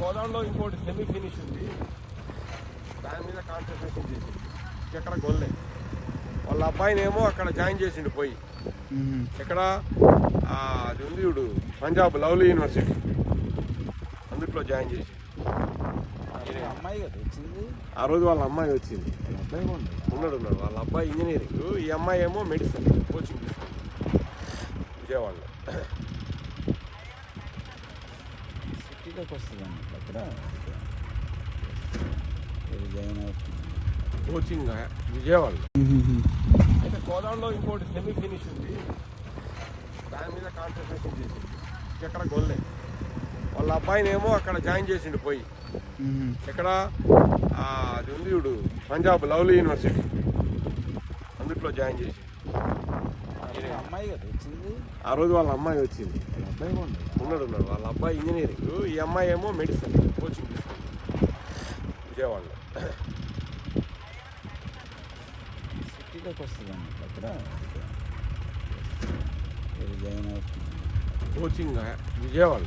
కోదాడలో ఇంకోటి semi finish ఉంది, దాని మీద కాన్సన్ట్రేషన్ చేసింది. ఎక్కడ గొల్లే వాళ్ళ అబ్బాయినేమో అక్కడ జాయిన్ చేసిండు పోయి. ఎక్కడ అది ఉంది చూడు, పంజాబ్ లవ్లీ యూనివర్సిటీ, అందుట్లో జాయిన్ చేసి. అమ్మాయి కదా వచ్చింది ఆ రోజు వాళ్ళ అమ్మాయి వచ్చింది. అబ్బాయి ఉన్నాడు. వాళ్ళ అబ్బాయి ఇంజనీరింగ్, ఈ అమ్మాయి ఏమో మెడిసిన్ కోచింగ్ తీసుకుంది విజయవాడలో. సిటీలోకి వస్తుందండి అక్కడ జాయిన్ అవుతుంది కోచింగ్ విజయవాడలో. అయితే కోదాడలో ఇంకోటి సెమీ ఫినిష్ ఉంది, దాని మీద కాన్సన్ట్రేషన్ చేసింది. ఎక్కడ గొల్లే వాళ్ళ అబ్బాయినేమో అక్కడ జాయిన్ చేసిండు పోయి. ఎక్కడ అది ఉంది చూడు, పంజాబ్ లవ్లీ యూనివర్సిటీ, అందుట్లో జాయిన్ చేసి. అమ్మాయి కదా వచ్చింది ఆ రోజు వాళ్ళ అమ్మాయి వచ్చింది. అబ్బాయి ఉన్నాడు. వాళ్ళ అబ్బాయి ఇంజనీరింగ్, ఈ అమ్మాయి ఏమో మెడిసిన్ కోచింగ్ తీసుకుంది విజయవాడలో. సిటీలోకి వస్తుందండి అక్కడ జాయిన్ అవుతుంది కోచింగ్ విజయవాడలో.